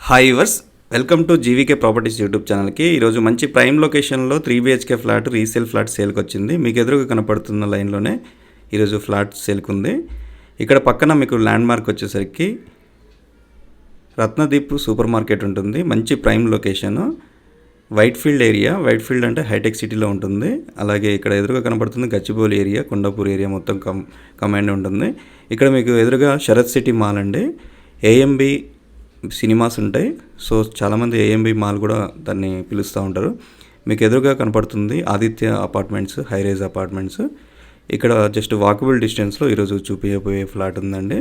Hi viewers, welcome to GVK properties YouTube ఛానల్కి. ఈరోజు మంచి ప్రైమ్ లొకేషన్లో 3BHK ఫ్లాట్ రీసేల్ ఫ్లాట్ సేల్కి వచ్చింది. మీకు ఎదురుగా కనపడుతున్న లైన్లోనే ఈరోజు ఫ్లాట్ సేల్కి ఉంది. ఇక్కడ పక్కన మీకు ల్యాండ్ మార్క్ వచ్చేసరికి రత్నదీప్ సూపర్ మార్కెట్ ఉంటుంది. మంచి prime location, Whitefield area. Whitefield అంటే హైటెక్ సిటీలో ఉంటుంది. అలాగే ఇక్కడ ఎదురుగా కనపడుతుంది గచ్చిబౌలి ఏరియా, కొండాపూర్ ఏరియా మొత్తం కమాండ్ ఉంటుంది. ఇక్కడ మీకు ఎదురుగా శరత్ సిటీ మాల్ అండి, ఏఎంబి సినిమాస్ ఉంటాయి. సో చాలామంది ఏఎంబి మాల్ కూడా దాన్ని పిలుస్తూ ఉంటారు. మీకు ఎదురుగా కనపడుతుంది ఆదిత్య అపార్ట్మెంట్స్, హైరైజ్ అపార్ట్మెంట్స్. ఇక్కడ జస్ట్ వాకబుల్ డిస్టెన్స్లో ఈరోజు చూపించబోయే ఫ్లాట్ ఉందండి.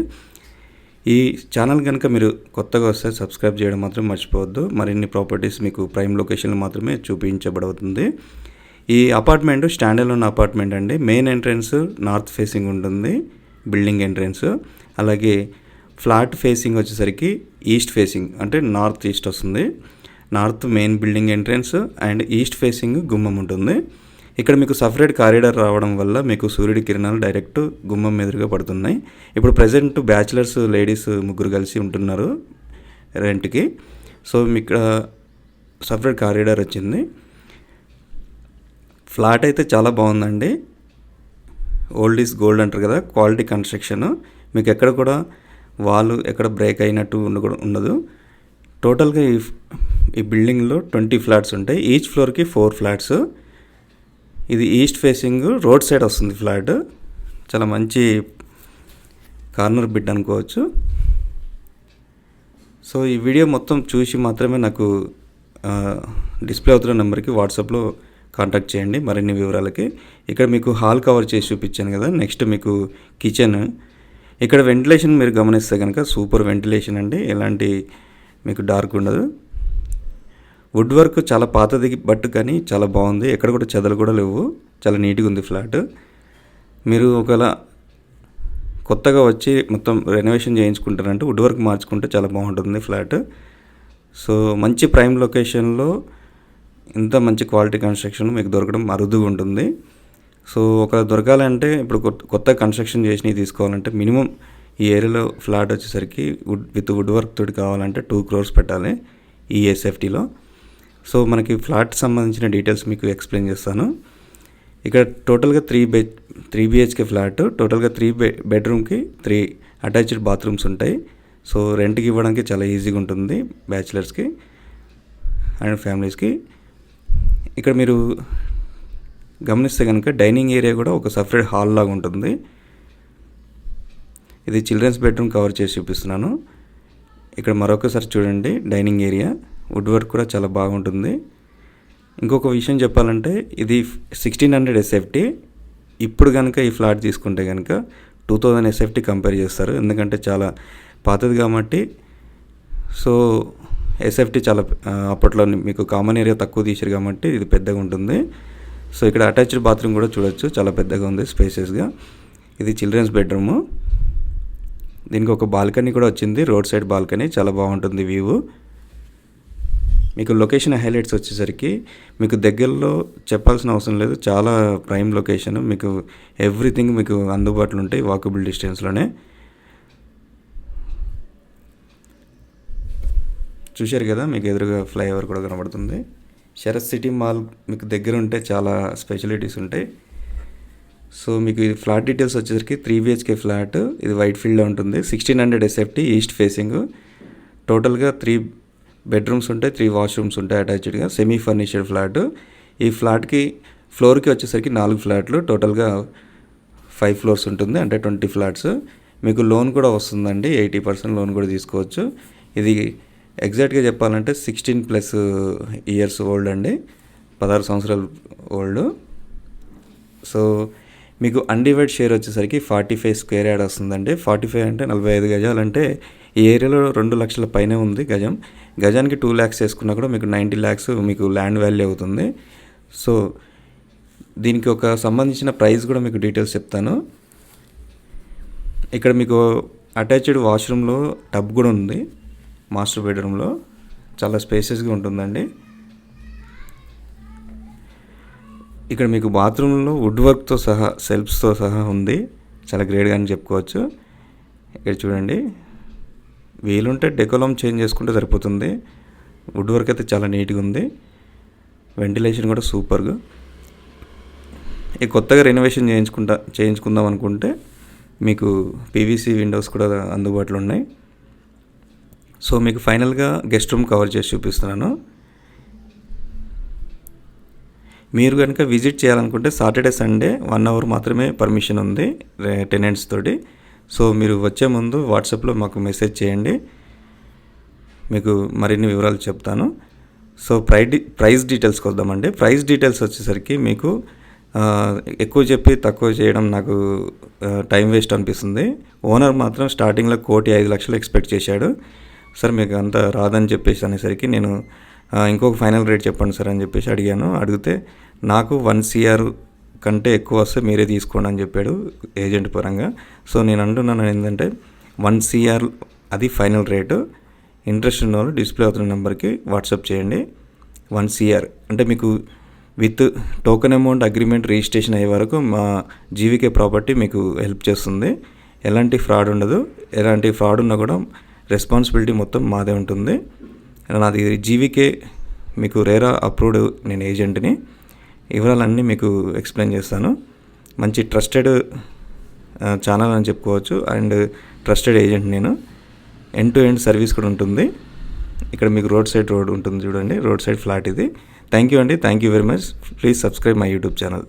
ఈ ఛానల్ కనుక మీరు కొత్తగా వస్తే సబ్స్క్రైబ్ చేయడం మాత్రం మర్చిపోవద్దు. మరిన్ని ప్రాపర్టీస్ మీకు ప్రైమ్ లొకేషన్లో మాత్రమే చూపించబడుతుంది. ఈ అపార్ట్మెంట్ స్టాండ్ అలోన్ అపార్ట్మెంట్ అండి. మెయిన్ ఎంట్రన్స్ నార్త్ ఫేసింగ్ ఉంటుంది, బిల్డింగ్ ఎంట్రన్స్. అలాగే ఫ్లాట్ ఫేసింగ్ వచ్చేసరికి ఈస్ట్ ఫేసింగ్, అంటే నార్త్ ఈస్ట్ వస్తుంది. North main building entrance and east facing గుమ్మం ఉంటుంది. ఇక్కడ మీకు సపరేట్ కారిడార్ రావడం వల్ల మీకు సూర్యుడి కిరణాలు డైరెక్ట్ గుమ్మం ఎదురుగా పడుతున్నాయి. ఇప్పుడు ప్రజెంట్ బ్యాచిలర్స్ లేడీస్ ముగ్గురు కలిసి ఉంటున్నారు రెంట్కి. సో మీకు ఇక్కడ సపరేట్ కారిడార్ వచ్చింది. ఫ్లాట్ అయితే చాలా బాగుందండి. ఓల్డ్ ఈజ్ గోల్డ్ అంటారు కదా, క్వాలిటీ కన్స్ట్రక్షన్. మీకు ఎక్కడ కూడా వాళ్ళు ఎక్కడ బ్రేక్ అయినట్టు ఉండదు. టోటల్గా ఈ బిల్డింగ్లో 20 ఫ్లాట్స్ ఉంటాయి. ఈచ్ ఫ్లోర్కి 4 ఫ్లాట్స్. ఇది ఈస్ట్ ఫేసింగ్ రోడ్ సైడ్ వస్తుంది ఫ్లాట్. చాలా మంచి కార్నర్ బిట్ అనుకోవచ్చు. సో ఈ వీడియో మొత్తం చూసి మాత్రమే నాకు డిస్ప్లే అవుతున్న నెంబర్కి వాట్సాప్లో కాంటాక్ట్ చేయండి మరిన్ని వివరాలకి. ఇక్కడ మీకు హాల్ కవర్ చేసి చూపించాను కదా. నెక్స్ట్ మీకు కిచెన్. ఇక్కడ వెంటిలేషన్ మీరు గమనిస్తే కనుక సూపర్ వెంటిలేషన్ అండి. ఎలాంటి మీకు డార్క్ ఉండదు. వుడ్ వర్క్ చాలా పాతది బట్ కానీ చాలా బాగుంది. ఎక్కడ కూడా చెదలు కూడా లేవు. చాలా నీట్గా ఉంది ఫ్లాట్. మీరు ఒకవేళ కొత్తగా వచ్చి మొత్తం రెనోవేషన్ చేయించుకుంటారంటే వుడ్ వర్క్ మార్చుకుంటే చాలా బాగుంటుంది ఫ్లాట్. సో మంచి ప్రైమ్ లొకేషన్లో ఇంత మంచి క్వాలిటీ కన్స్ట్రక్షన్ మీకు దొరకడం అరుదుగా ఉంటుంది. సో ఒకవేళ దొరకాలంటే ఇప్పుడు కొత్త కన్స్ట్రక్షన్ చేసినవి తీసుకోవాలంటే మినిమం ఈ ఏరియాలో ఫ్లాట్ వచ్చేసరికి వుడ్ వర్క్ తోటి కావాలంటే 2 crores పెట్టాలి ఈ ఎస్ఎఫ్టీలో. సో మనకి ఫ్లాట్ సంబంధించిన డీటెయిల్స్ మీకు ఎక్స్ప్లెయిన్ చేస్తాను. ఇక్కడ టోటల్గా 3BHK ఫ్లాట్. టోటల్గా 3 బెడ్రూమ్కి 3 అటాచ్డ్ బాత్రూమ్స్ ఉంటాయి. సో రెంట్కి ఇవ్వడానికి చాలా ఈజీగా ఉంటుంది బ్యాచిలర్స్కి అండ్ ఫ్యామిలీస్కి. ఇక్కడ మీరు గమనిస్తే కనుక డైనింగ్ ఏరియా కూడా ఒక సపరేట్ హాల్ లాగా ఉంటుంది. ఇది చిల్డ్రన్స్ బెడ్రూమ్ కవర్ చేసి చూపిస్తున్నాను. ఇక్కడ మరొకసారి చూడండి డైనింగ్ ఏరియా. వుడ్ వర్క్ కూడా చాలా బాగుంటుంది. ఇంకొక విషయం చెప్పాలంటే ఇది 1600 ఎస్ఎఫ్టీ. ఇప్పుడు కనుక ఈ ఫ్లాట్ తీసుకుంటే కనుక 2000 ఎస్ఎఫ్టీ కంపేర్ చేస్తారు. ఎందుకంటే చాలా పాతది కాబట్టి. సో ఎస్ఎఫ్టీ చాలా అప్పట్లో మీకు కామన్ ఏరియా తక్కువ తీసారు కాబట్టి ఇది పెద్దగా ఉంటుంది. సో ఇక్కడ అటాచ్డ్ బాత్రూమ్ కూడా చూడొచ్చు, చాలా పెద్దగా ఉంది, స్పేసెస్గా. ఇది చిల్డ్రన్స్ బెడ్రూము. దీనికి ఒక బాల్కనీ కూడా వచ్చింది, రోడ్ సైడ్ బాల్కనీ. చాలా బాగుంటుంది వ్యూ. మీకు లొకేషన్ హైలైట్స్ వచ్చేసరికి మీకు దగ్గరలో చెప్పాల్సిన అవసరం లేదు. చాలా ప్రైమ్ లొకేషన్. మీకు ఎవ్రీథింగ్ మీకు అందుబాటులో ఉంటాయి వాకబుల్ డిస్టెన్స్లోనే. చూశారు కదా, మీకు ఎదురుగా ఫ్లైఓవర్ కూడా కనబడుతుంది. శరత్ సిటీ మాల్ మీకు దగ్గర ఉంటే చాలా స్పెషాలిటీస్ ఉంటాయి. సో మీకు ఇది ఫ్లాట్ డీటెయిల్స్ వచ్చేసరికి 3BHK ఫ్లాట్. ఇది వైట్ఫీల్డ్లో ఉంటుంది. 1600 ఎస్ఎఫ్టీ, ఈస్ట్ ఫేసింగ్. టోటల్గా 3 బెడ్రూమ్స్ ఉంటాయి, 3 వాష్రూమ్స్ ఉంటాయి అటాచ్డ్గా. Semi furnished flat. ఈ ఫ్లాట్కి ఫ్లోర్కి వచ్చేసరికి 4 ఫ్లాట్లు. టోటల్గా 5 floors ఉంటుంది, అంటే 20 ఫ్లాట్స్. మీకు లోన్ కూడా వస్తుందండి, 80% లోన్ కూడా తీసుకోవచ్చు. ఇది ఎగ్జాక్ట్గా చెప్పాలంటే 16+ ఇయర్స్ ఓల్డ్ అండి, 16 సంవత్సరాలు ఓల్డ్. సో మీకు అన్డివైడ్ షేర్ వచ్చేసరికి 45 స్క్వేర్ యార్డ్ వస్తుందండి. 45 అంటే 45 గజాలు. అంటే ఈ ఏరియాలో 2 లక్షల పైనే ఉంది గజం. గజానికి 2 lakhs వేసుకున్నా కూడా మీకు 90 lakhs మీకు ల్యాండ్ వాల్యూ అవుతుంది. సో దీనికి ఒక సంబంధించిన ప్రైస్ కూడా మీకు డీటెయిల్స్ చెప్తాను. ఇక్కడ మీకు అటాచ్డ్ వాష్రూమ్లో టబ్ కూడా ఉంది. మాస్టర్ బెడ్రూమ్లో చాలా స్పేసెస్గా ఉంటుందండి. ఇక్కడ మీకు బాత్రూంలో వుడ్ వర్క్తో సహా, సెల్ఫ్స్తో సహా ఉంది. చాలా గ్రేట్గా అని చెప్పుకోవచ్చు. ఇక్కడ చూడండి, వీలుంటే డెకోలం చేంజ్ చేసుకుంటే సరిపోతుంది. వుడ్ వర్క్ అయితే చాలా నీట్గా ఉంది. వెంటిలేషన్ కూడా సూపర్గా. ఈ కొత్తగా రెనోవేషన్ చేయించుకుందాం అనుకుంటే మీకు పీవీసీ విండోస్ కూడా అందుబాటులో ఉన్నాయి. సో మీకు ఫైనల్గా గెస్ట్ రూమ్ కవర్ చేసి చూపిస్తున్నాను. మీరు కనుక విజిట్ చేయాలనుకుంటే సాటర్డే సండే 1 అవర్ మాత్రమే పర్మిషన్ ఉంది టెనెంట్స్ తోటి. సో మీరు వచ్చే ముందు వాట్సాప్లో మాకు మెసేజ్ చేయండి, మీకు మరిన్ని వివరాలు చెప్తాను. సో ప్రైస్ డీటెయిల్స్కి వద్దామండి. ప్రైస్ డీటెయిల్స్ వచ్చేసరికి మీకు ఎక్కువ చెప్పి తక్కువ చేయడం నాకు టైం వేస్ట్ అనిపిస్తుంది. ఓనర్ మాత్రం స్టార్టింగ్లో 1,05,00,000 ఎక్స్పెక్ట్ చేశాడు. సార్ మీకు అంత రాదని చెప్పేసి అనేసరికి నేను ఇంకొక ఫైనల్ రేట్ చెప్పండి సార్ అని చెప్పేసి అడిగితే నాకు 1 CR కంటే ఎక్కువ వస్తే మీరే తీసుకోండి అని చెప్పాడు ఏజెంట్ పరంగా. సో నేను అంటున్నాను ఏంటంటే 1 CR అది ఫైనల్ రేటు. ఇంట్రెస్ట్ ఉన్న వాళ్ళు డిస్ప్లే అవుతున్న నెంబర్కి వాట్సాప్ చేయండి. 1 CR అంటే మీకు with token amount agreement registration అయ్యే వరకు మా జీవికే ప్రాపర్టీ మీకు హెల్ప్ చేస్తుంది. ఎలాంటి ఫ్రాడ్ ఉండదు. ఎలాంటి ఫ్రాడ్ ఉన్నా కూడా రెస్పాన్సిబిలిటీ మొత్తం మాదే ఉంటుంది. నాది జీవికే మీకు రేరా అప్రూవ్డ్, నేను ఏజెంట్ని. వివరాలన్నీ మీకు ఎక్స్ప్లెయిన్ చేస్తాను. మంచి ట్రస్టెడ్ ఛానల్ అని చెప్పుకోవచ్చు అండ్ ట్రస్టెడ్ ఏజెంట్ నేను. ఎండ్ టు ఎండ్ సర్వీస్ కూడా ఉంటుంది. ఇక్కడ మీకు రోడ్ ఉంటుంది చూడండి, రోడ్ సైడ్ ఫ్లాట్ ఇది. థ్యాంక్ యూ అండి. Thank you very much. Please subscribe my YouTube channel.